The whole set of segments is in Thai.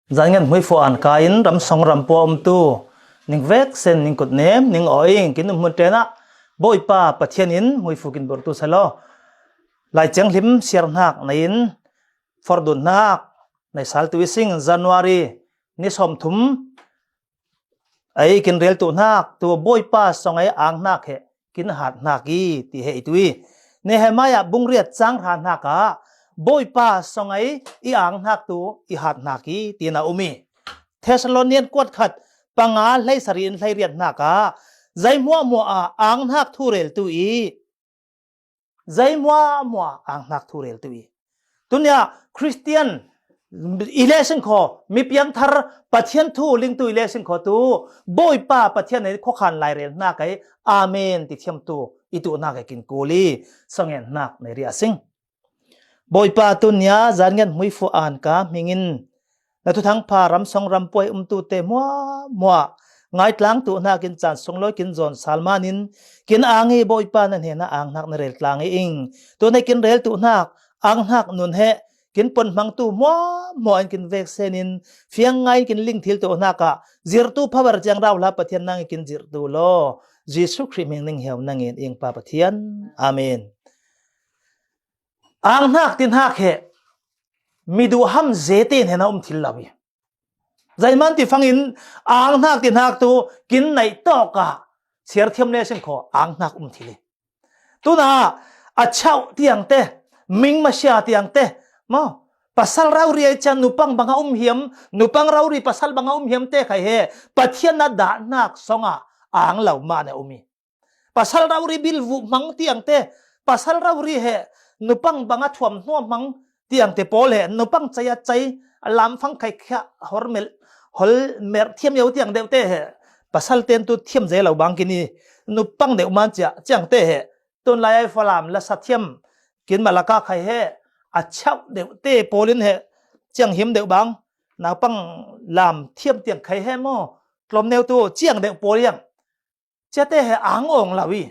zangen hui fo an kain ram song ram po tu ning vek sen ning kut nem ning oing kin mun tena boi pa pathian in hui fukin bor tu salo lai chang lim siar nak nain fordun nak nai sal tu sing January ni som thum ai kin rel tu nak tu boi pa song ai ang nak he kin hat nak gi ti he tui ne he maya bung riat chang han nak ka boi pa song ai i ang nak tu i hat nak gi ti na umi Thessalonian kwat khat panga hlai sarin hlai riat nak ka zai mo a ang nak thu rel tu i zai mo ang nak thu rel tu i tunya Christian election kho mi piang thar pathian thu ling tu election kho tu boi pa pathian nei kho khan lai rel na kai amen ti thiam tu itu na kai kin koli sangen nak nei ria sing boi pa tu nya zan ngan hui fu an ka mingin na tu thang pha ram song ram poi tu te mo ngai tlang tu na kin chan song loi kin zon salmanin kin angi boi pa nan he na ang nak na rel tlang ing tu nei kin rel tu nak ang nak nun he kin pon mang tu mo an kin vek senin fiang ngai kin ling thil to na ka zir tu power jang raw la pathian nang kin zir tu lo Jesus Christ ming ning heu nang ing pa pathian amen ang nak tin hak he midu ham zete ne na thil lawi zaiman ti fangin ang nak tin hak tu kin nai to ka siar thiam le sing kho ang nak thile tu na achau tiang te ming ma sia tiang te mo pasal rauri chan nupang banga hiam nupang rauri pasal banga hiam te khai he pathian na da nak songa ang lau ma ne umi pasal rauri bil vu mang tiang te pasal rauri he nupang banga thuam nuam mang tiang te pol he nupang chaya chai lam phang khai kha hormel hol mer thiam yau tiang deu te he pasal ten tu thiam je lau bang kini nupang deu man cha chang te he ton lai falam la sathiam kin malaka khai he achau deu te polin he chiang him deu bang na pang lam thiam tiang khai he mo klom neu tu chiang deu poliang cha te he ang ong lawi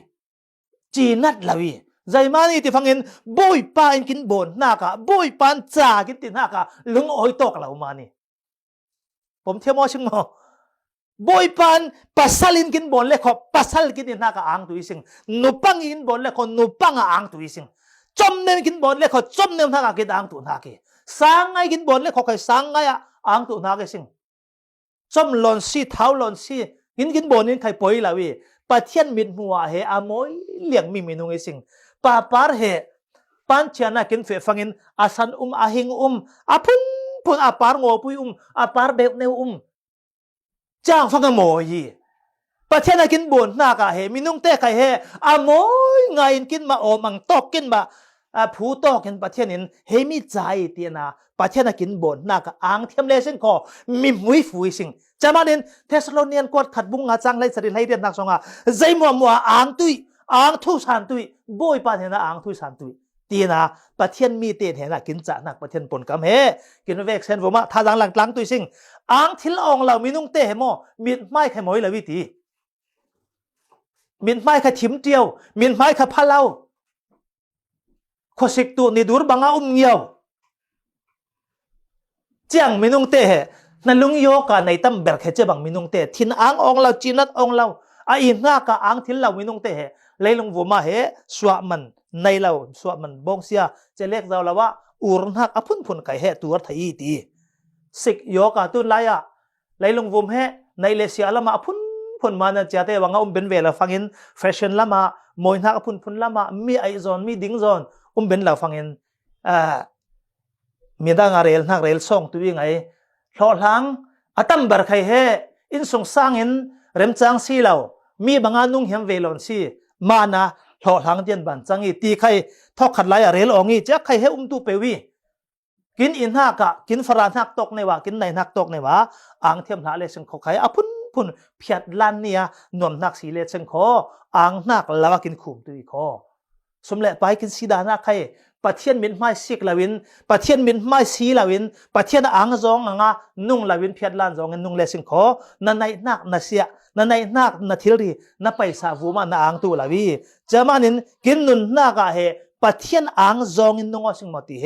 chi nat lawi zai mani ti phangin boi pa in kin bon na ka boi pan cha kin tin ha ka lung oi tok lau mani pom thiam mo sing mo boi pan pasalin kin bon le kho pasal kin tin ha ka ang tu ising nupang in bon le kho nupang ang tu ising chom nem kin bon le kho chom nem tha ka ang tu na ke sangai kin bon le kho kai sangai ang tu na ke sing chom lon si thau lon si kin bon in khai poi lawi pathian mit muwa he amoi liang mi minung e sing pa par he pan chana kin fe fangin asan ahing apun pun apar ngo pui apar bek neu chang fang mo yi pathian kin bon na ka he minung te khai he amoi ngai kin ma o mang tok kin baผู้ตอกันประเทศนี้เฮมิใจเตียนะประเทศนักกินบนนักอ่างเทียมเลสิงก็มีมุ้ยฟุยสิงจะมาเดินเทสโลเนียนกวดขัดบุงอาจังไล่สริไล่เรียนนักสงฆ์ใจมัวอ่างตุยอ่างทุสันตุยบ่อยปานเห็นนะอ่างทุสันตุยเตียนะประเทศมีเตียนเห็นนะกินจ่านักประเทศปนกำเฮกินเวกเซนผมว่าท่าหลังตุยสิงอ่างทิลองเรามีนุ่งเตะเหมอมีไม้ไข่หมอยเลยวิธีมีไม้ไข่ถิ่มเจียวมีไม้ไข่พะเล่าขอสิกตัวนี่ดูร์บังอาเงียวเจียงมินุงเตะนั่นลุงโยกันในตั้มเบิร์กเจบังมินุงเตะทินอ่างองเราจีนัดองเราอินง่ากะอ่างทินเรามินุงเตะเลยลงวัวมาสวมันในเราสวมันบงเสียจะเรียกเราละว่าอุรนักอพุ่นไก่ตัวไทยตีสิกโยกะตุนไลเลยลงวัวในเลเซียละมาพุ่นมานะจะเตะวังอาเป็นเวลาฟังอินแฟชั่นละมามวยนักพุ่นละมามีไอซอนมีดิ้งซอนเป็นเราฟังเองมีดังอะไรนักเรลส่งตัวยังไงหล่อหลังตั้มบาร์ใครเฮอินส่งสร้างเห็นเริ่มจังสีเรามีบางอันนุ่งเหี่ยมเวลอนสีมานะหล่อหลังเดียนบันจังอีตีใครทอกขัดไหลเรลองอีจะใครเฮตัวเปวีกินอินหักกินฝรั่งหักตกในว่ากินในหักตกในว่าอ่างเทียมหาเลสังขอใครพุ่นเพียดลันเนี่ยนวมนักสีเลสังขออ่างนักแล้วกินขุมตัวอีกขอสมเด็จไปกินสีดานาใครประเทศมินไม่สิกลาวินประเทศมินไม่สีลาวินประเทศอ่างจงนุ่งลาวินเพียรลานจงนุ่งเลสิงขอนั่นในนักนัเสียนั่นในนักนัทิลรีนั่นไปสาวูมานั่งอ่างตัวลาวีจะมานินกินนุนนักเฮ ปัทเทียนอ่างจงอินนงสิงมาตีเฮ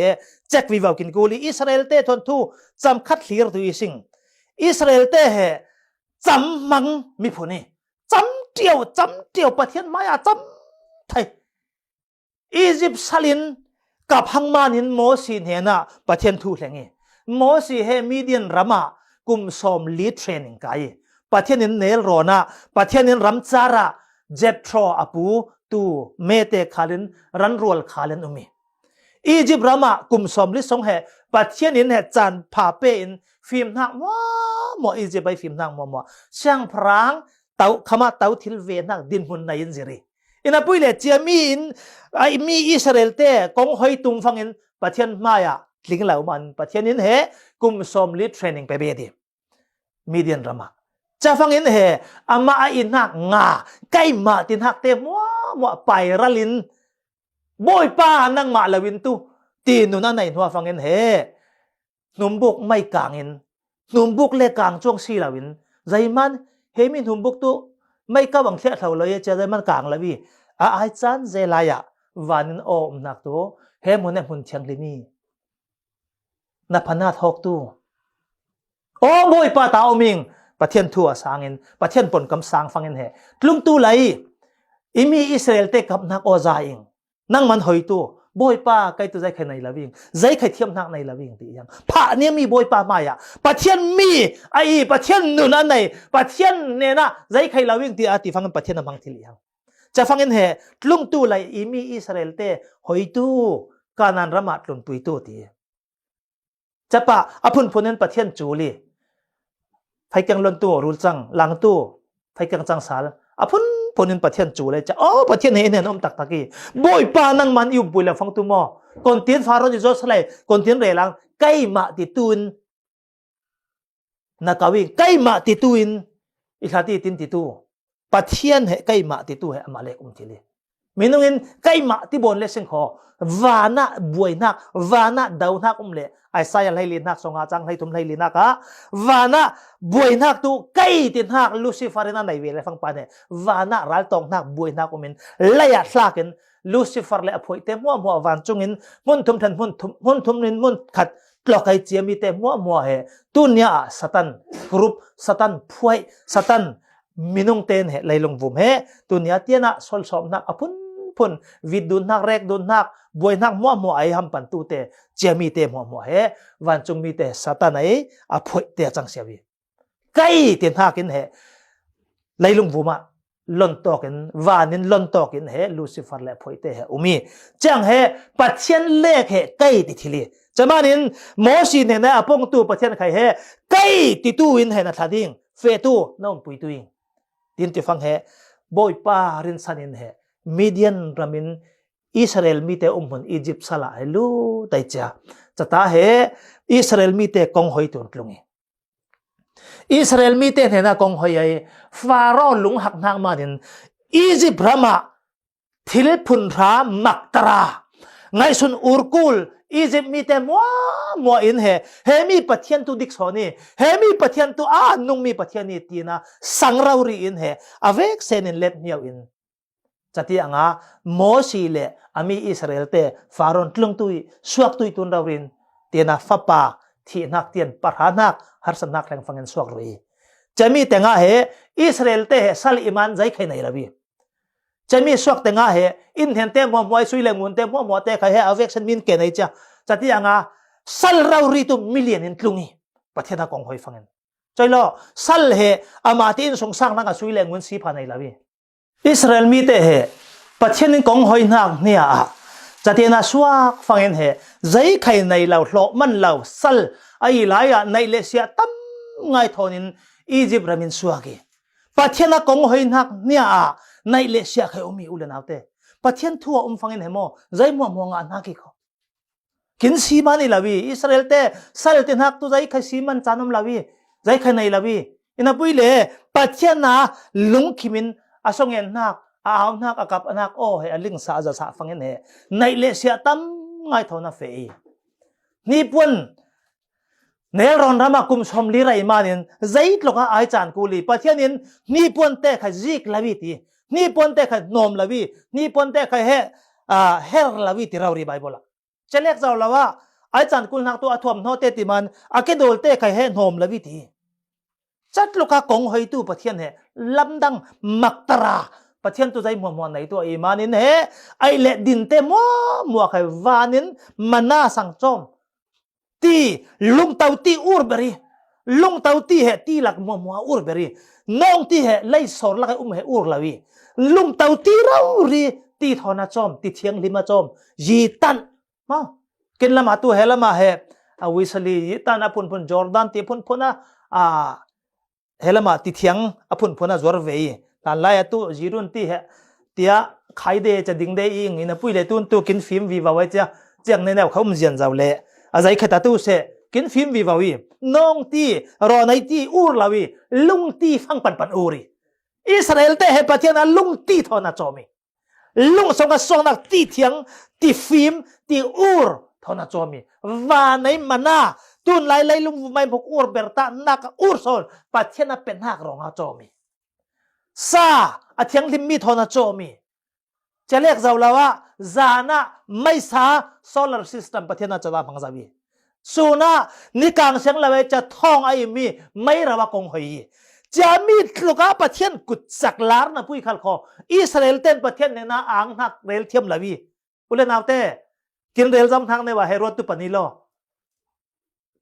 แจ็ควิวกินกูลีอิสราเอลเต้ทนทูจำคัดเหลียร์ตัวสิงอิสราเอลเต้เฮจำมังมีผลนี่จำเดียวปัทเทียนมายาจำไทยอียิปต์สลินกับฮังมานินโมซีเฮน่ะปัทเทียนทูแหงโมซีเฮมีเดียนรามากุมสมลีดเทรนนิ่งกันปัทเทียนินเนลโรนาปัทเทียนินรัมจาระเจ็บทรออปูตูเมเตคาลินรันรัวลคาลินอุมีอียิปต์รามากุมสมลิสงเฮปัทเทียนินเฮจันพาเปอินฟิล์มนักมัวอียิปต์ไปฟิล์มนักมัวช่างพรางเต้าขมาเต้าทิลเวนักดินหุ่นในอินซิรีอินาปุยเลเจียมีอินไอมีอิสราเอลเต้กงหอยตุงฟังอินปัทเทียนมายาลิงเหล่ามันปัทเทียนินเฮกุมสมลิดเทรนนิ่งไปเบดีมีเดียนรามาจะฟังอินเฮอามาอินนักงาใกล้มาตินหักเตมัวไปรัลินบอยป้านั่งมาลวินตุตีนุนันในหัวฟังอินเฮหนุ่มบุกไม่กลางอินหนุ่มบุกเล็กกลางช่วงซีลาวินใจมันเฮมิหนุ่มบุกตุไม่ก็บังเทียเท่าเลยจะใจมันกลางละวีอาจันเจลายะวันโอมนักตัวเฮมุนเนมุนเชียงลิมีนับพนาทอกตู้โอ้บอยป้าตาอมิงประเทศทั่วสางเงินประเทศปนกำสางฟังเงินเหลุงตู้ไหลอิมีอิสราเอลเตกับนักอซาเองนั่งมันหอยตู้บอยป้าใกล้ตัวใจใครในละวิ่งใจใครเทียมนักในละวิ่งตีอย่างพระเนี่ยมีบอยป้ามาอ่ะประเทศมีไอ้ประเทศนู่นอันไหนประเทศเนี่ยนะใจใครละวิ่งตีอาติฟังกันประเทศนั้นบางทีเลี้ยงจะฟังเงินเหลุงตู้ไหลอิมีอิสราเอลเตหอยตู้การนันระมาดลุงปุยตู้ตีจะปะอภุนพนันประเทศจูลีไฟกังลนตัวรูจังหลังตัวไฟกังจังสารอภุนพนันประเทศจูเลยจะโอ้ประเทศนี้เนี่ยน้อมตักตะกี้บ่อยป้านั่งมันอยู่บุยแล้วฟังตัวมอคนเตียนฟาโรห์จะจอสไลคนเตียนเรลังใกล้มาติตุนนักวิ่งใกล้มาติตุนอีกทีตินติตูประเทศเหใกล้มาติตูเหอามาเลกุมทีเลยมีน้องเงินใกล้มาที่บนเลสเซนขอวานะบวยนักวานะดาวนักเลยไอ้สายอะไรลีนักสงอาจังให้ทุ่มให้ลีนักอะวานะบวยนักตัวใกล้ติดนักลูซิฟาร์นั่นไหนเวลฟังปานเนี่ยวานะรัลตองนักบวยนักอุมินเลยอัดลากินลูซิฟาร์เลยอภัยเต็มมัววันจุงินมุนทุ่มทันมุนทุ่มนินมุนขัดกลอกไอเจียมีเต็มมัวเหตุนยาสตันกรุ๊ปสตันพวยสตันมินุงเตนเหเลยลงวุมเหตุนยาเตียนะสอลสอมนักอพุนพุนวิดดุนนักเรกดุนนักบวยนักมัวไอฮัมปันตูเตเจียมีเตมัวเหวันจุงมีเตสตันไออภัยเตจังเสียวีไกเตียนหักินเหเลยลงวุมะล้นตอกินวานินล้นตอกินเหลูซิฟาร์เลยอภัยเตเหอุมีจังเหปัจเจียนเล็กเหไกติทีลีจะมานินโมชีเนี่ยนะปงตูปัจเจียนใครเหไกติตูอินเหนัทดิ่งเฟตูน้องปุยตุยดินที่ฟังเหบอยป้ารินสันินเหมีเดียนรามินอิสราเอลมีแต่มุนอียิปต์สลายลูได้จ้าจะตาเหอิสราเอลมีแต่กองหอยตุนลุงอิสราเอลมีแต่เนี่ยนะกองหอยฟาโรห์ลุงหักนางมาดินอียิปต์รามาทิลพุนรามักตราไงสุนอุรกุลอียิปต์มีแต่มัวอินเหมีประเทศตุดิกโซนี่มีประเทศตุนุ่งมีประเทศนี้ตีนะสังเรารีอินอเวกเซนินเล็บเนียวอินจัติอ่างโมชีเลอามีอิสราเอลเตฟาโรห์ลุงตุยสวกตุยตุนเรารินตีนะฟ้าป่าที่นักเตียนปะหานักฮาร์สนักแรงฟังเงินสวกรุยจะมีแต่งาอิสราเอลเตสัลอิมันใจใครในระบีจะมีสวกแต่งาอินเห็นเต็มมัวสุยเลงุนเต็มมัวเตะใครอเวกเซนมินเกนไอจ้าจัติอ่างสัลเรารีตุมิเลียนอินลุงนี่ประเทศนักกองหอยฟังเงินใจล้อสัลอามาตินสงสารนักสุยเลงุนสีพันในระบีอิสราเอลมีแต่ประเทศนี้กองหอยนักเนี่ยจะเทียนสวกฟังเห็นใจใครในเราโลมันเราสัลไอ้หลายในเลเซียตั้มไงทอนินอียิปต์รามินสวกีประเทศนักกองหอยนักเนี่ยในเลเซียใครมีอุลนาเตประเทศทั่วฟังเห็นโมใจมัวงานนักอีกกินซีมันลาวีอิสราเอลเตสัลเตนักตัวใจใครซีมันจานุมลาวีใจใครในลาวีอินาปุยเล่ประเทศน่ะลุงคิมินอาสงเงินนักเอานักอากับนักโอ้เฮลิงสาจะสาฟังเงินในเลเซียตั้มไงทอนาเฟยนี่ปุ่นเนรอนรามากุมชมลีไรมานินใจตลกไอจานกูลีประเทศนี้นี่ปุ่นเตะขจิกลาวีตีนี่ปุ่นเตะขนมลาวีนี่ปุ่นเตะข her lawi ti rauri bible chelek zaw lawa ai chan kul nak tu athom no te ti man akedol te khai he nom lawi ti chat luka kong hoi tu pathian he lamdang maktara pathian tu jai mo nei tu imanin he ai le din te mo khai vanin mana sang chom ti lung tau ti ur beri lung tau ti he ti lak mo ur beri nong ti he lai sor la he ur lawi lung tau ti rauri ti thona chom ti thiang lima chom yi tan ma kin lama tu he lama he wisali yi tan apun pun jordan ti pun puna helama ti thiang apun puna zor vei tan lai tu jirun ti he tia khai de cha ding de ing ina puile tun tu kin phim vi wa cha chang ne na khom jian zaw le azai khata tu se kin phim vi wawi nong ti ro nai ti ur lawi lung ti phang pan uri Israel te he pathian lung ti thona chomi lung songa songnak ti thiang ti phim ti ur thona chomi wa nei mana tun lai lung mai bok ur berta nak ur son pathian pen hak ronga chomi sa athiang lim mi thona chomi chalek zawlawa zana mai sa solar system pathian chawa phangzawi suna ni kang seng lawe cha thong ai mi mai rawa kong hoi jami tluka pathian kut saklar na pui khal kho Israel ten pathian ne na ang hak rel thiam lawi ule nawte kin rel jam thang ne wa herot tu panilo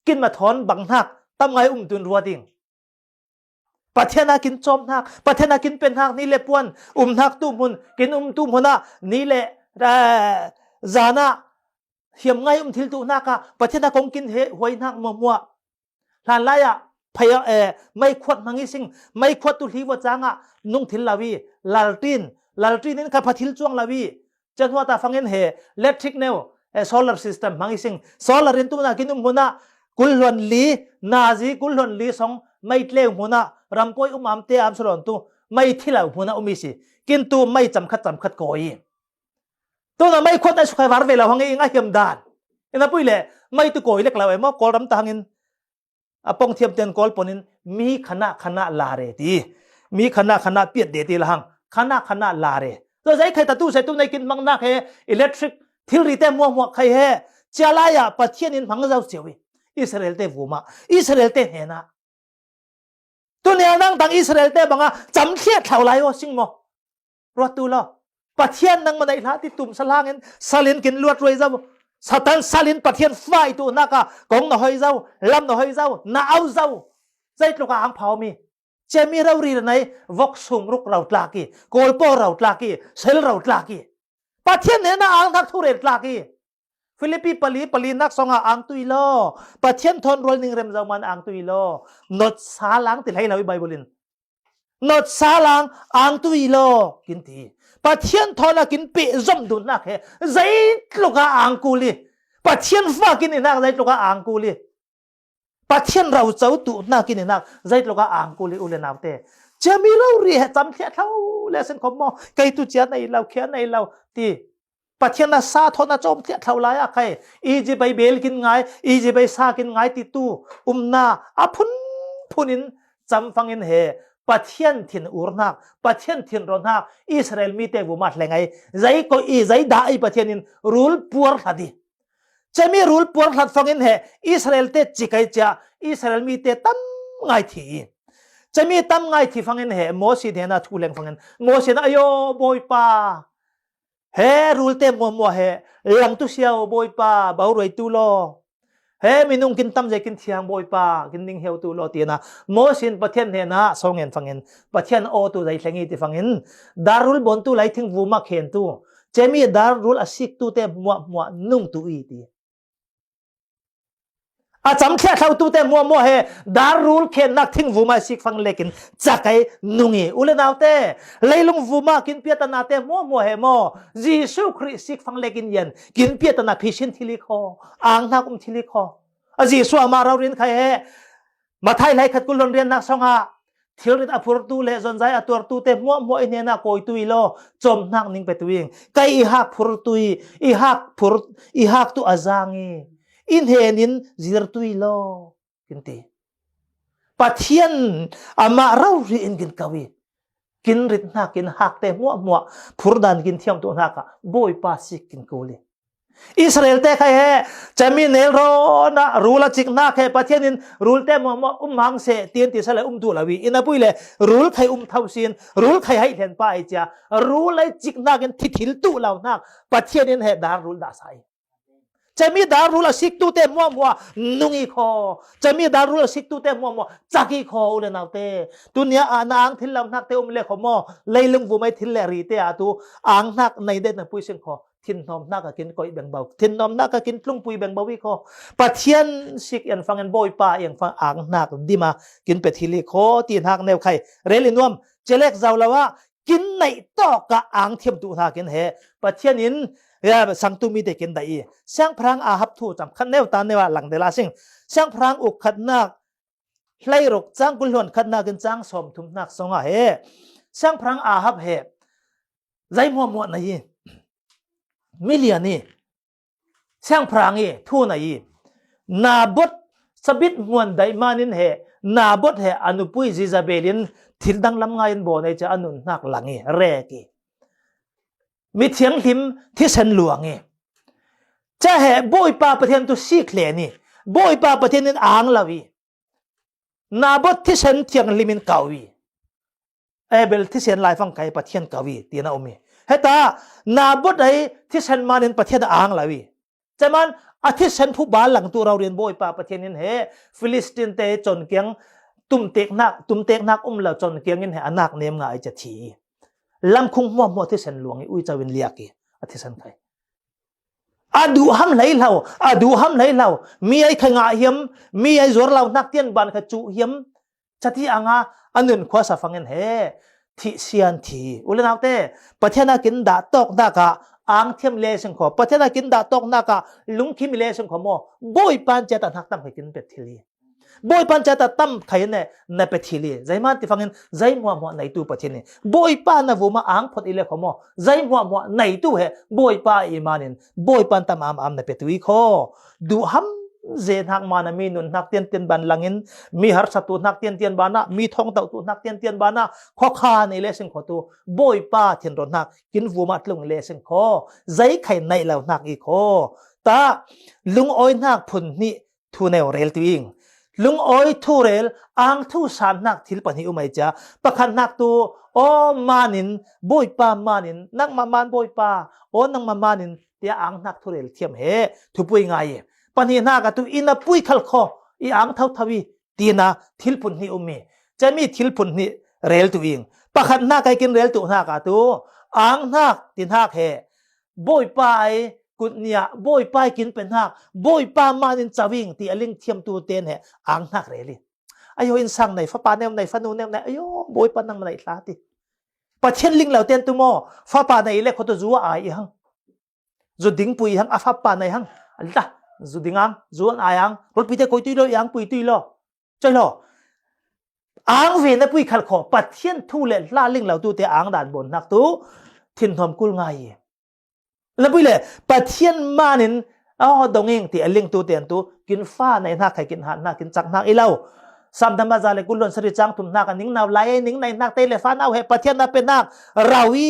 kin ma thon bang hak tam ngai tun ruading pathian kin chom hak pathian kin pen hak ni le puan hak tu mun kin tu mona ni le zana hiam ngai thil tu naka pathian kong kin he hoi nak mo lan laya phaya mai khot mangi sing mai khot tu hi wa changa nung thil lawi laltin in kha phathil chuang lawi chanwa ta fangin he electric neo solar system mangi sing solar in tu na kinum huna kulhon li nazi kulhon li song mai tle huna rampoi amte am solon tu mai thila huna umisi kintu mai chamkhat koi to na mai khot na sukhai war vela hangi inga hiam dan ina puile mai tu koi lek lawe mo kol ram tangin apong thiam ten kol ponin mi khana lare ti mi khana piet de ti lahang khana lare to zai khai ta tu se tu nei kin mang na he electric thil ri te mo khai he chalaya pathian in phang zau chewi Israel te vuma Israel te hena tu ne nang tang Israel te banga cham khia thlau lai o sing mo ro tu lo pathian nang manai la ti tum salangin salin kin luat roi zau satan salin pathian fai tu naka kong na hoi zau lam na hoi zau na au zau zai tloka ang phau mi chemi rauri nai vok sung ruk raut laki kolpo raut laki sel raut laki pathian ne na ang thak thu ret laki Philippi pali nak songa ang tuilo pathian thon rol ning rem zau man ang tuilo not salang ti lai lawi biblein not salang ang tuilo kinti pathian thona kin pe zom dun nak he zai tloka angkuli pathian fa kin inak zai tloka angkuli pathian rau chau tu na kin inak zai tloka angkuli ule nawte chami lo ri he cham khia thau lesson khom mo kai tu chia nei lau khia nei lau ti pathian na sa thona chom khia thau la ya khai iji bai bel kin ngai iji bai sa kin ngai ti tu na aphun phunin cham fangin he pathian thin urnak pathian thin ronak Israel mi te bumat lengai zai ko zai da ai pathian in rule puar thadi chemi rule puar that fangin he Israel te chikai cha Israel mi te tam ngai thi chemi tam ngai thi fangin he mosi dena thuleng fangin mosi na ayo boy pa he rule te mo he lang tu siao boy pa bau roi tu lo he minung kin tam je kin thiang boy pa kin ning heu tu lo ti na mosin pathian he na songen fangin pathian o tu zai thengi ti fangin darul bon tu lai thing vuma khen tu chemi darul asik tu te mo nung tu i ti a cham khia thau tu te mo he darul khen nak thing vuma sik fang lekin chakai nungi ule naute leilung vuma kin piatana te mo he mo Jisu Christ sik fang lekin yen kin piatana phishin thili kho ang na thili kho a Jisu amara rin khai he mathai lai khat kulon rian nak songa thilrit apur tu le zon zai atur tu te mo ine na koi tu ilo chom nak ning petuing kai hak phur tu i hak tu azangi in henin zir tuilo kinti pathian ama rau ri in gin kawi กินริดนักกินหักเตะมัวพูดดันกินเทียมตัวนักอะบ่อยป้าสิกินกูเลยอิสราเอลเตะใครเหจะมีเนรนะรูลจิกนักเหประเทศนี้รูลเตะมัวมังเสเตียนติสละตัวละวีอินาปุยเลยรูลใครเท่าสินรูลใครให้เห็นป้าไอจ้ารูลเลยจิกนักกันทิลตัวเรานักประเทศนี้เหดารูลดาไซจะมีดารุลสิกตัวเต็มมัวนุ่งอีคอจะมีดารุลสิกตัวเต็มมัวจักอีคออุเลนเอาเตตัวเนี้ยนางทิลลำนักเตอมเล่ขโมเลยลุงฟูไม่ทิลเลรีเตอะตัวอ่างนักในเด่นปุยเชงคอทินนอมนักกินก้อยแบ่งเบาทินนอมนักกินปลุงปุยแบ่งเบาวิคอปะเทียนสิกยังฟังกันบ่อยป้ายังฟังอ่างนักดีมากินเป็ดทิลิโคตีนหักแนวไข่เรลินวมเจเล็กเจ้าละว่ากินในตอกกะอ่างเทียมตัวนักกินเหปะเทียนินสังตุมีเด็กกินได้เสียงพรางอาหับทูจำขันแนวตาเนว่าหลังเดลาซิงเสียงพรางอุกขัดนักไล่รกจ้างกุลหวนขัดนักกันจ้างสมทุมนักสงอาเฮเสียงพรางอาหับเฮใจมัวไหนมิเลียนี่เสียงพรางทูไหนนาบดสบิดงวนได้มานินเฮนาบดเฮอนุปุยซิซาเบลินทิลดังลำไงบ่ในจะอนุนักหลังเรกีมีเถียงหิมที่เซนหลวงจะเหบ่อยป้าประเทศตัวซีเคลนี่บ่อยป้าประเทศนี้อ่างลาวีนาบดที่เซนเถียงลิมินเกาวีเบลที่เซนไลฟังไกประเทศเกาวีตีน่าอมีเฮตานาบดไอที่เซนมาเรียนประเทศอ่างลาวีจะมันอาทิตย์เซนผู้บ้านหลังตัวเราเรียนบ่อยป้าประเทศนี้เฮฟิลิสตินเตจนเกียงตุ้มเตกนักแล้วจนเกียงยินเฮอนักเนียมง่ายจะทีลำคงมัวที่เซนหลวงอุ้ยจะเป็นเลียกีอาทิตย์เซนไทยดูห้ำไหลเรามีไอ้ขงาเหียมมีไอ้จวดเรานักเตียนบันขจุเหียมจะที่อ่างอันนึงขวาสฟังเงินเฮที่เซียนทีอุลนาเต้ประเทศนักกินดาตอกนักอ่างเทียมเลเซนขอประเทศนักกินดาตอกนักลุงคิมเลเซนขอโมบ่อยปันเจตันหักตั้มให้กินเป็ดทีลีบ่อยปันจะตัดตั้มใครเนี่ยในประเทศนี้ใจมันที่ฟังเงินใจมัวในตัวประเทศนี้บ่อยปันนะผมมาอ่างพอดีเลยขโมใจมัวในตัวเหบ่อยปันอีมานินบ่อยปันตามอ่ำในประเทศวิโคดูห้ำเจนหักมานะมีนุนหักเตียนบันหลังอินมีหาร์สัตว์หักเตียนบานะมีทองเต่าตัวหักเตียนบานะข้อขาในเลเซนขอตัวบ่อยปันเทียนรถหักกินฟูมาลงเลเซนขอใจใครในเราหักอีโคตาลุงอ้อยหักพุ่นนี่ทูเนวเรลตัวเองลุงอ้อยทูเรลอ่างทูสามนักทิลปันหิอุไมจ้าประคันนักตัวโอมานินบ่อยป้ามานินนักมามันบ่อยป้าโอนักมานินเดียอ่างนักทูเรลเทียมเฮทุปุยไงปันหินักตัวอินาปุยขลคออีอ่างเท่าทวีตีนาทิลปุนหิอุมีจะมีทิลปุนหิเรลตัวเองประคันนักใครกินเรลตัวนักตัวอ่างนักตินนักเฮบ่อยป้ากุดเนี่ยบ่อยป้ายกินเป็นหักบ่อยป้ามานินจะวิ่งที่อลิงเทียมตัวเตียนเหอ่างหักเรลีอายุอินสังในฟ้าป่าแนวในฟ้านูแนวในอายุบ่อยป้านั่งมาในลาติประเทศลิงเหล่าเตียนตัวโมฟ้าป่าในเล็กเขาตัวจัวอายหังจุดดิ่งปุยหังอาฟ้าป่าในหังอัลตาจุดดิ่งหังจัวอายหังรถปีเตคอยตุยโลยังปุยตุยโลใจโลอ่างเวนปุยขัดขอประเทศทุ่เล่ล่าลิงเหล่าตัวเตียอ่างด่านบนนักตัวทินทอมกุลไงแล้วพี่เลยประเทศมานินดงเองที่เลี้ยงตัวเตียนตัวกินฟ้าในนักใครกินหันนักกินจักนักอีเล่าสามธรรมะจาเลยกุลนสริจังทุนนักนิ่งนาวไล่นิ่งในนักเตะเลฟ้าเอาเหประเทศนั้นเป็นนักเราวี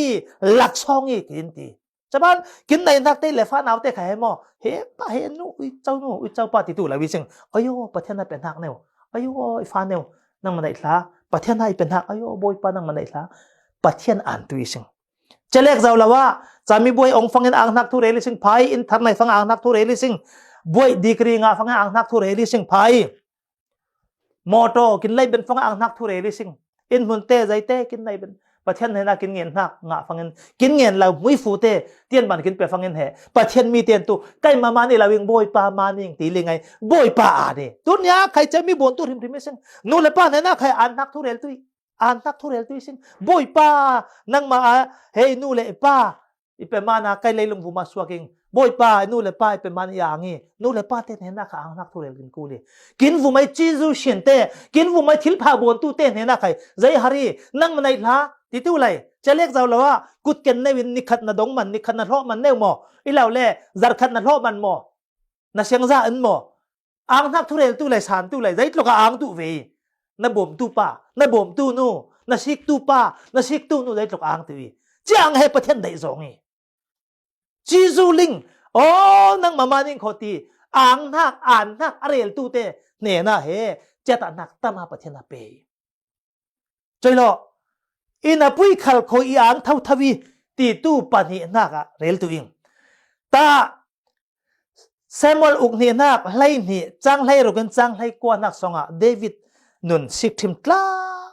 หลักช่องอีกกินตีใช่ไหมกินในนักเตะเลฟ้าเอาเตะใครให้หมอเฮ้ป้าเห็นนู้เจ้านู้เจ้าป้าติดตัวอะไรวิเศษอายุประเทศนั้นเป็นนักเนี่ยอายุฟ้าเนี่ยนั่งมาไหนล่ะประเทศนั้นเป็นนักอายุบอยป้านั่งมาไหนล่ะประเทศอ่านตัววิเศษจะเรียกเราว่าจะมีบวยองฟังเงินอ่างนักทุเรลิสิงไพ่อินทร์ในฟังอ่างนักทุเรลิสิงบวยดีกรีงาฟังอ่างนักทุเรลิสิงไพ่มอโตกินไล่เป็นฟังอ่างนักทุเรลิสิงอินมุนเตใจเตกินไล่เป็นประเทศไหนนักกินเงินนักงาฟังเงินกินเงินเราไม่ฟูเตเตียนบันกินไปฟังเงินแห่ประเทศมีเตียนตัวใกล้มานี่เราวิ่งบวยปามานี่ตีลิงไงบวยปาเนี่ยตุนยาใครจะมีบนตัวริมไม่ซึ่งนู่นเลยป้าไหนนะใครอ่านนักทุเรลตุยอ่านนักทุเรลตุยซึ่งบวยปานั่งมาเฮ้ยนู่นเลยป้าอีเป็นมานะใกล้เลยลงฟูมาสวกิงบ่อยป้านู่นเลยป้าเป็นมันอย่างงี้นู่นเลยป้าเต้นเห็นนะข้างนักทุเรศกินกูเลยกินฟูไม่จีซูเชียนเต้กินฟูไม่ทิลพาบวนตู้เต้นเห็นนะใครใจฮารีนั่งมันในละติตู้เลยจะเรียกเราว่ากุดเกนในวินนิคัดนาดงมันนิคัดนาทอมันเน่วหมออีเหล่าเล่จาร์คัดนาทอมันหมอนาเชียงซาอันหมออ่างนักทุเรศตู้เลยสานตู้เลยใจตลกอ่างตู้เวน่ะบ่มตู้ป้าน่ะบ่มตู้นู่ na sik tu pa na sik tu nu dai tlok ang ti chiang he pathian dai zongi jisu ling o nang mamaning khoti ang nak an nak arel tu te ne na he chata nak tama pathian na pe choilo ina pui khal kho i ang thau thawi ti tu pani naka rel tu ing ta Samuel ukni nak lai ni chang lai rogan chang lai kwa nak songa David nun sikthim tla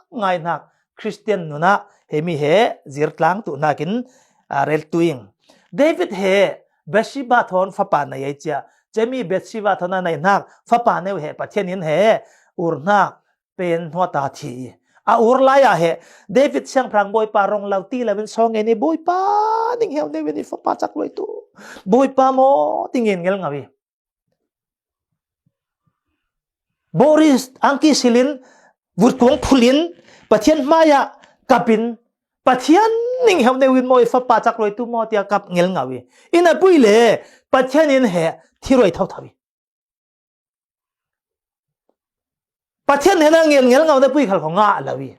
ngai nak Christian nuna hemi he zirtlang tu nakin rel tuing David he Bathsheba thon fapa na ye cha chemi Bathsheba thona nai nak fapa ne he pathian in he urnak pen hota thi a urlaya he David siang prang boy pa rong lauti lawen song eni boy pa ning heu ne weni fapa chak loi tu boy pa mo tingin ngel ngawi Boris angki silin vurkong phulin pathian maya kapin pathian ning heu ne win mo fapa chak loi tu mo tia kap ngel ngawi ina puile pathian in he thiroi thau thawi pathian he na ngel ngaw na pui khal ko nga lawi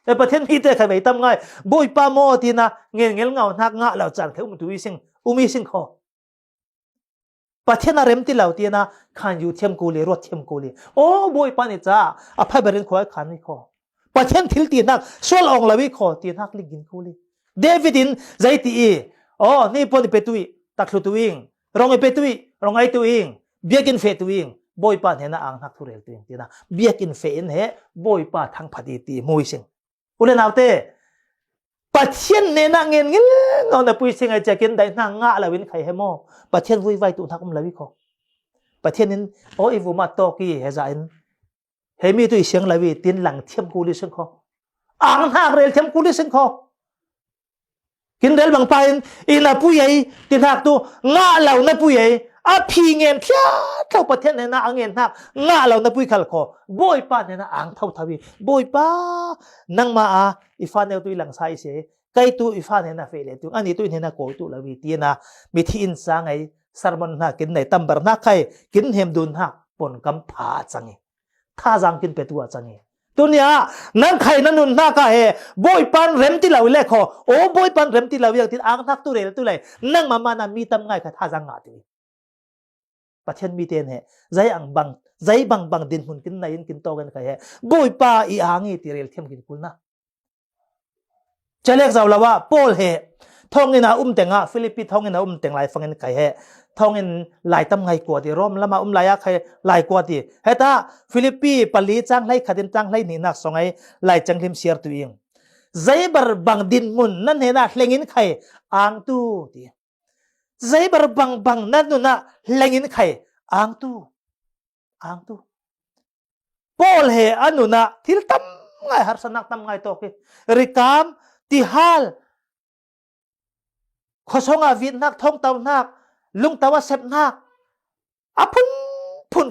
e pathian hi te khai tam ngai boi pa mo ti na ngel ngaw nak nga law chan kheu mu tu sing umi sing kho pathian rem ti law ti na khan yu them ko le ro them ko le o boi pa ni cha a phai berin khoi khan ni kho pathian thil ti nak sol ong lawi kho ti nak li gin ko le David in zai ti e o ni pon pe tui taklu tuing rong e pe tui rong ai tuing biakin fe tuing boy pa ne na ang hak thurel ting tina biakin fe in he boy pa thang phadi ti moi sing ule naute pathian ne na ngel ngau na pui sing ai chakin dai na nga lawin khai hemo pathian vui vai tu thakum lawi kho pathian in o ivu ma to ki he za in he mi tu siang lawi tin lang thiam ku li sing kho ang hak rel thiam ku li sing kho kin rel bang pa in ina pui ai tin hak tu nga law na pui ai a phi ngen phya thau pathian ne na angen nak nga lo na pui khal kho boy pa ne na ang thau thawi boy pa nang ma a ifa ne tu lang sai se kai tu ifa ne na fe le tu ani tu ne na ko tu lawi ti na mi thi in sang ai sarmon na kin nei tambar na khai kin hem dun ha pon kam pha changi tha jang kin pe tu a changi tunia nang khai na nun na ka he boy pan rem ti lawi le kho o boy pan rem ti lawi ti ang thak tu re tu lai nang ma ma na mi tam ngai kha tha jang nga ti pathian mi ten he zai bang din hun kin nai in kin to gan ka he boy pa i angi ti rel them kin kulna chalek zaw lawa Paul he thongina tenga Philippi thongina teng lai fangin kai he thongin lai tam ngai ko ti rom lama laya khai lai ko ti heta Philippi pali chang lai khatin chang lai ni nak songai lai changlim share tu ing zai bar bang din mun nan he na hlengin khai ang tu ti zai bar bang nan nu na hlengin khai ang tu Paul he anu na thil tam ngai har sanak tam ngai to ki rikam ti hal khosonga vit nak thong taw nak lung tawa sep nak apun phun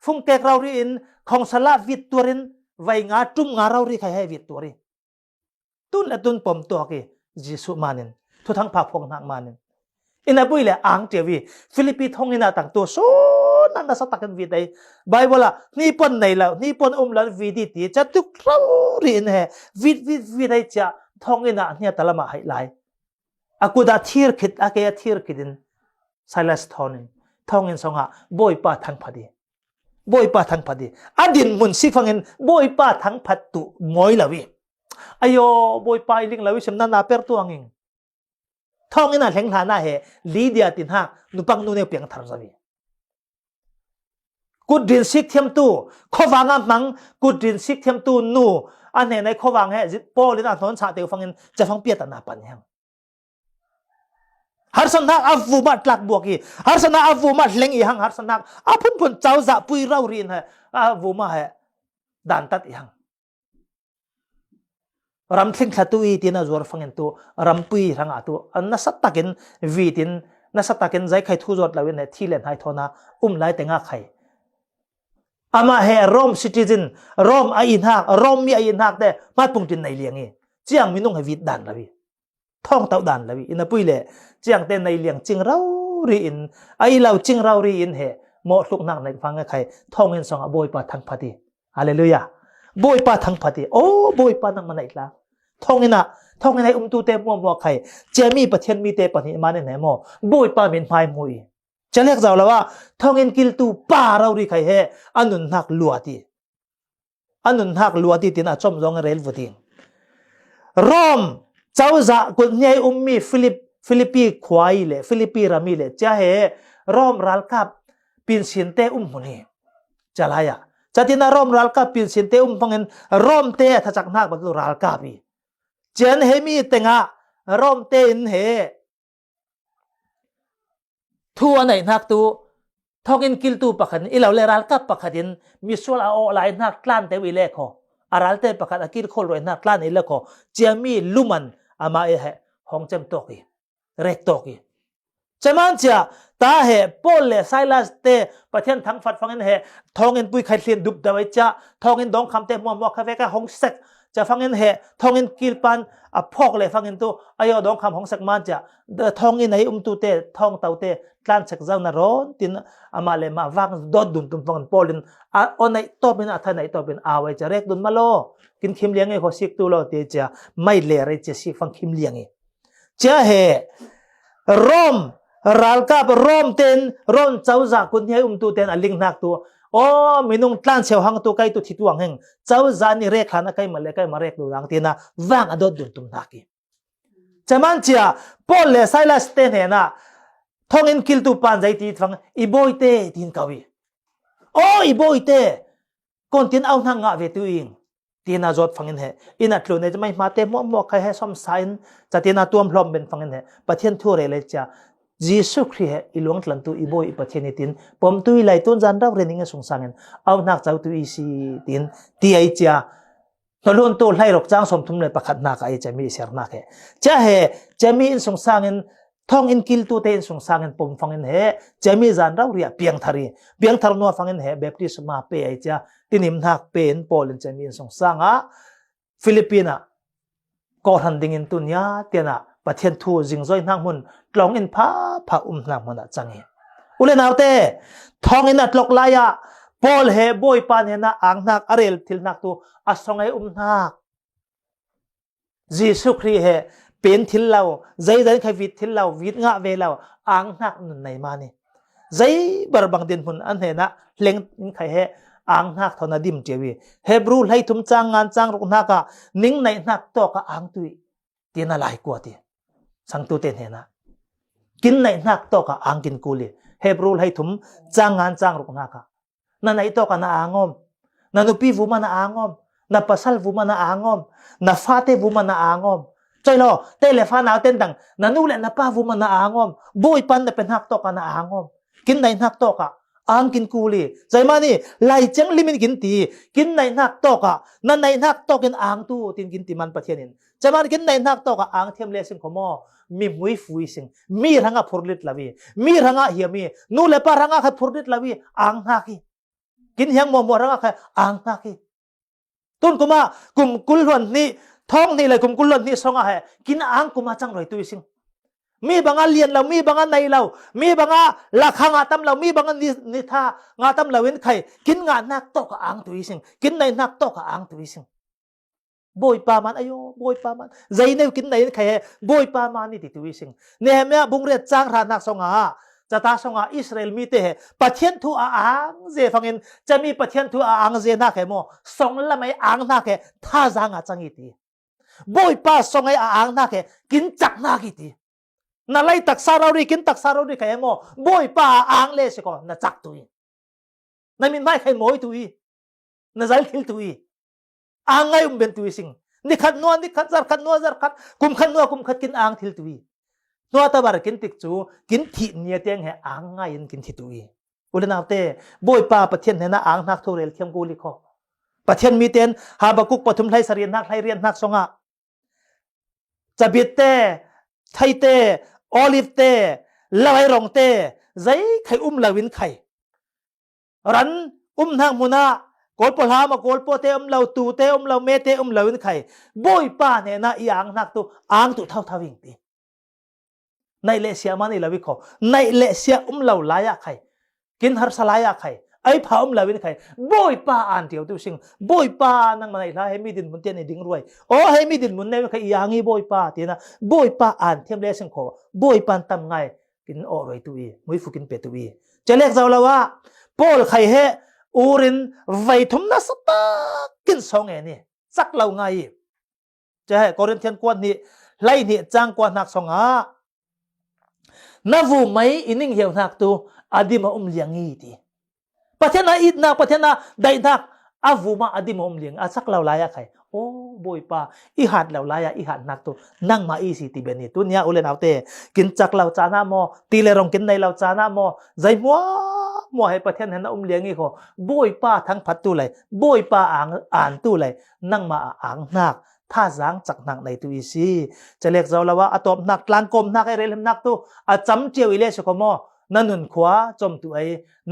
phung tek raw ri in khong sala vit turin vai nga tum nga raw ri khai hai vit turi tun atun pom to ki jisu manin thu thang phak phong nak manin ina buile ang tewi Philippi thongina tang to so nan da sa takan vi dai Bible ni pon nei la ni pon lan vi di ti cha tuk raw ri in he vi dai cha thongina nia talama hai lai akuda thir khit ake thir kidin Silas thonin thongin songa boy pa thang phadi adin mun sifangin boy pa thang phat tu moi lawi ayo boy pa iling lawi sem na per tu angin thongina leng hla na he Lydia tin ha nupang nu ne piang thar zawi kudrin sik thiam tu khowanga mang kudrin sik thiam tu nu ane nai khowang he Paul ina thon cha te fangin chafang pia ta na pan hem har sanak avu mat lak buaki har sanak avu mat leng i hang har sanak apun pun chau za pui raw rin ha avu ma he dan tat i hang ram thing thatu i tina zor fangin tu ram pui ranga tu na satakin vitin na satakin zai khai thu zot lawin he thilen hai thona lai tenga khai ama he Rome citizen Rome a in hak Rome mi a in hak de mat pung tin nei liangi chiang minung he vit dan lawi thong tau dan lawi ina puile chiang ten nei liang ching raw ri in ai lau ching raw ri in he mo hluk nak nei fanga khai thong in songa boy pa thang phati hallelujah บอยป้าทั้งพัดโอ้บอยป้านั่งมาไหนล่ะท้องนี่ตูเตมัวใครเจมี่ประเทศมีเตปนิมาเนี่ยไหนโมบอยป้าเป็นพายมวยจะเรียกเราแล้วว่าท้องกิลตูป้าเราดีใครเฮอันนุนหักลัวตีตินะจอมจงเรลวดิงรอมเจ้าจะกุญแจมีฟิลิปปีควายเลยฟิลิปปีรามีเลยจะเฮรอมรัลกับปินสินเตมุนีจะไรอะจะที่น่ารอมรัลกับปินสินเตฟังเงินรอมเตถ้าจากนักบรรลุรัลกับบีเจนเฮมีเตงะรอมเตนเฮทัวไหนนักตูท้องกินกิลตูปะขันอีเหล่าเลรัลกับปะขันมีส่วนเอาหลายนักกลั่นเตวิเลโคอารัลเตปะขันอากิลโคลรวยนักกลั่นอีเลโคเจมีลุมันอามาเอเฮห้องเจมโตกีเรกโตกีเจมันจ้าตาเฮปอลเลไซลัสเตประเทศทั้งฝัดฟังเงินเฮท้องเงินปุยไข่เลียนดุบดาวจ้าท้องเงินดองคำเตมัวคาเฟกะห้องเซ็กจะฟังเงินเฮท้องเงินกิลปันพอกเลยฟังเงินตัวอายอดองคำห้องเซ็กมันจ้าท้องเงินไหนตูเตท้องเตาเตกลั่นเซ็กเจ้านาร้อนตินอามาเลมาวังดอดดุนตุมฟังเงินปอลินอันไหนตัวเป็นอัฐไหนตัวเป็นอาไว้จะเรียกดุนมาโลกินคิมเลี้ยงไอ้เขาสิกตัวเราเตจ้าไม่เล่อะไรจะสิฟังคิมเลี้ยงไอ้จะเฮรอมรัลกับรอมเตนรอนเจ้าจากคนที่ตูเตนอลิงนักตัวโอ้มินุงกลั่นเชียวหังตัวใครตัวทิดวังเฮงเจ้าจานี่เรียกขนาดใครมาเรียกดูดังทีน่ะวังอดดุนตุมนักจะมันเชียปอลเลไซลัสเตนเฮน่ะท้องอินกิลตูปันใจตีฟังอีโบยเตตินกวีโอ้อีโบยเตคนที่เอาหนังเวตุอิงทีน่ะจดฟังเงินเฮอินัดลุนจะไม่มาเตมัวใครให้สมสายจะทีน่ะตัวพร้อมเป็นฟังเงินเฮประเทศทั่วเลยจ้ะยิสุคริสต์อีหลวงตลันตุอีโบอีประเทศนี้ตินผมตุยไล่ต้นจันเราเรียนงี้สงสารเงินเอานักเจ้าตุยสีตินที่ไอเจ้าตอนนั้นตัวไล่หลอกจ้างสมทุนเลยประคัดนักไอจะมีเสียนักเฮจะเฮจะมีสงสารเงินท้องอินกิลตัวเตนสงสารเงินผมฟังเงินเฮจะมีจันเราเรียเปียงทาร์นัวฟังเงินเฮแบบที่สมาเปไอเจ้าที่นิมนักเป็นโปลินจะมีสงสารฟิลิปปินส์ก็ทันดิ่งตุนยาเตียนะประเทศทูจิงจอยนักมุนกลองอินพานักมุนจังเฮอุเลนเอาเตท้องอินนัดลกลายะปอลเฮบอยปานเฮนะอ่างนักอาเรลทิลนักตัวอัศงไอนักยิสุคริสต์เฮเป็นทิลเราใจดันใครวิดทิลเราวิดงะเวเราอ่างนักนั่นไหนมานี่ใจบาร์บังเดินมุนอันเฮนะเล็งใครเฮอ่างนักเท่านั้นดิมเจวีเฮบรูให้ทุ่มจ้างงานจ้างรุกนักะนิ่งในนักโตกะอ่างตุยเตียนอะไรกว่าตีสังตุเตนเฮนะกินในนักโตกะอ่างกินกูลีเฮบรูให้ทุ่มจ้างงานจ้างรุกนักะนั่นในโตกะน่าอ่างอมนั่นอุปีวุมาน่าอ่างอมนั่นปัสสาววุมาน่าอ่างอมนั่นฟาเตวุมาน่าอ่างอมใจเราเตเลฟ้าหนาวเต้นดังนั่นนู่นแหละนั่นป้าวุมาน่าอ่างอมบุยปันเนี่ยเป็นนักโตกะน่าอ่างอมกินในนักโตกะอ่างกินกูลีใจมานี่ไล่จังลิมินกินตีกินในนักโตกะนั่นในนักโตกินอ่างตู้ตินกินตีมันประเทศนี้ใจมันกินในนักโตกะอ่างเทียมเลสิงขโมมีมวยฟุยสิงมีรังอาพูดลิดลาวีมีรังอาเฮียมีนู่นเลปารังอาขัดพูดลิดลาวีอ่างนักีกินยังมัวรังอาขัดอ่างนักีต้นกุมากุมกุลวันนี้ท้องนี่เลยกุมกุลวันนี้สองอาเหกินอ่างกุมาจังเลยตุยสิงมีบางอันเลียนเรามีบางอันในเรามีบางอันราคางาตั้มเรามีบางอันนิท่างาตั้มเราเว้นใครกินงานนักโตกอ่างตุยสิงกินในนักโตกอ่างตุยสิงบอยปามันอายุบอยปามันใจเนี่ยกินไหนใครบอยปามันนี่ติดวิสิงเนี่ยแม่บุงเรียจ้างรานักสงอาจะตาสงอาอิสราเอลมีเตะประเทศทูอ่างเจฟังเงินจะมีประเทศทูอ่างเจนักแค่โมสงละไม่อ่างนักแค่ท่าจางอาจังอีตีบอยปาสงไออ่างนักแค่กินจักนักอีตีนั่นไล่ตักซาเราดิกินตักซาเราดิแค่โมบอยปาอ่างเลสก่อนน่ะจักตุยนั่นมีไม่ใครโมยตุยน่ะใจทิลตุยอ่างไงเป็นตุยสิงนี่ขัดนัวนี่ขัดซาร์ขัดกุมขัดนัวกุมขัดกินอ่างทิลตุยนัวตาบาร์กินติกจูกินที่เนี่ยเตียงแห่อ่างไงกินที่ตุยอุลนาเต้บอยปาประเทศเนี่ยนะอ่างนักโทเรลเทียมกูลิโคประเทศมีเตียนฮาบากุกปฐุมไทยสรีนักไทยเรียนนักสงะจะบิดเต้ไทยเต้โอลิฟเต้ลายรองเต้ใจใครลาวินใครรันทางมุนากอลปลามากอลปเตลาตูเตลาเมเตลาวินใครบอยป้าเนี่ยนะอีอ่างนักตัวอ่างตัวเท่าวิ่งตีในเลเซียมันนี่ละวิเคราะห์ในเลเซียลาลายะใครกินฮาร์สลายะใคร ไอ้พาลาวินใครบ่อยป้าอ่านเดียวตัวสิ่งบ่อยป้านั่งมาไหนล่ะให้มีดินมุนเตียนในดิ่งรวยโอ้ให้มีดินมุนในใครอย่างงี้บ่อยป้าเตียนะบ่อยป้าอ่านเทียมเลสังขอบ่อยป้าตั้มไงกินอร่อยตัวมุ้ยฟุกินเป็ดตัวจะเรียกเราว่าปอลใครเฮอูรินไวทุมนัสตากินสองเอนี่สักเราไงจะให้กอรินเทียนกวนนี่ไล่นี่จ้างกวนนักสองนาวูไม่อินิงเหี่ยวนักตัวอดีมาเลี้ยงอีทีประเทศนั้นอิดนักประเทศนั้นได้นักอาวูมาอดีมาเลี้ยงสักเราลายใครโอ้บ่อยป้าอีหัดเราลายอีหัดนักตัวนั่งมาอีสิติเบนี่ตัวเนี้ยอุเลนเอาเตกินจักเราจานาโมตีเลรงกินในเราจานาโมใจมัวให้ประเทศนั้นเลี้ยงอีกคนบ่อยป้าทั้งพัดตัวเลยบ่อยป้าอ่านตัวเลยนั่งมาอ่างนักถ้าจางจักนักในตัวสิจะเรียกเราแล้วว่าอตบนักกลางกลมนักไอเรื่องนักตัวจำเจียวอิเลสก็มอนั่นนุนขวาจมตัวไอ้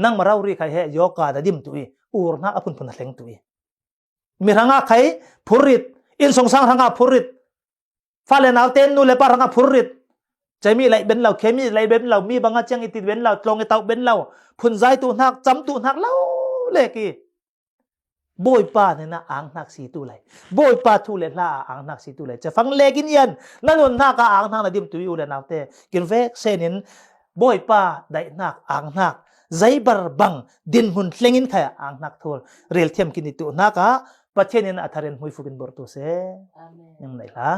นั่งมาเราเรียกใครให้โยกาดดิมตัวอูรนักอภุนพุนเล็งตัวมีทางใครผู้ริดอินสงสารทางผู้ริดฟ้าเลนเอาเต้นนู่นเลยปะทางผู้ริดจะมีอะไรเป็นเราเคมีอะไรเป็นเรามีบางอย่างอิติเป็นเราตรงไอ้เตาเป็นเราพุนใจตัวนักจำตัวนักเล่าเล็กบ่อยป้าเนี่ยนะอ่างนักสีตัวเลยบ่อยป้าทุเรศละอ่างนักสีตัวเลยจะฟังเล็กินยันนั่นนุนนักอ่างนักนะดิมตัวอยู่เลยนะเต้กินเวกเซนินบ่อยป้าได้นักอ่างนักใจบาร์บังดินหุ่นเล็งอินใครอ่างนักทัวร์เรียลเทียมกินตัวนักประเทศนี้อัธเรนหุยฟุกินบอร์ตัวเซ่ยังไงล่ะ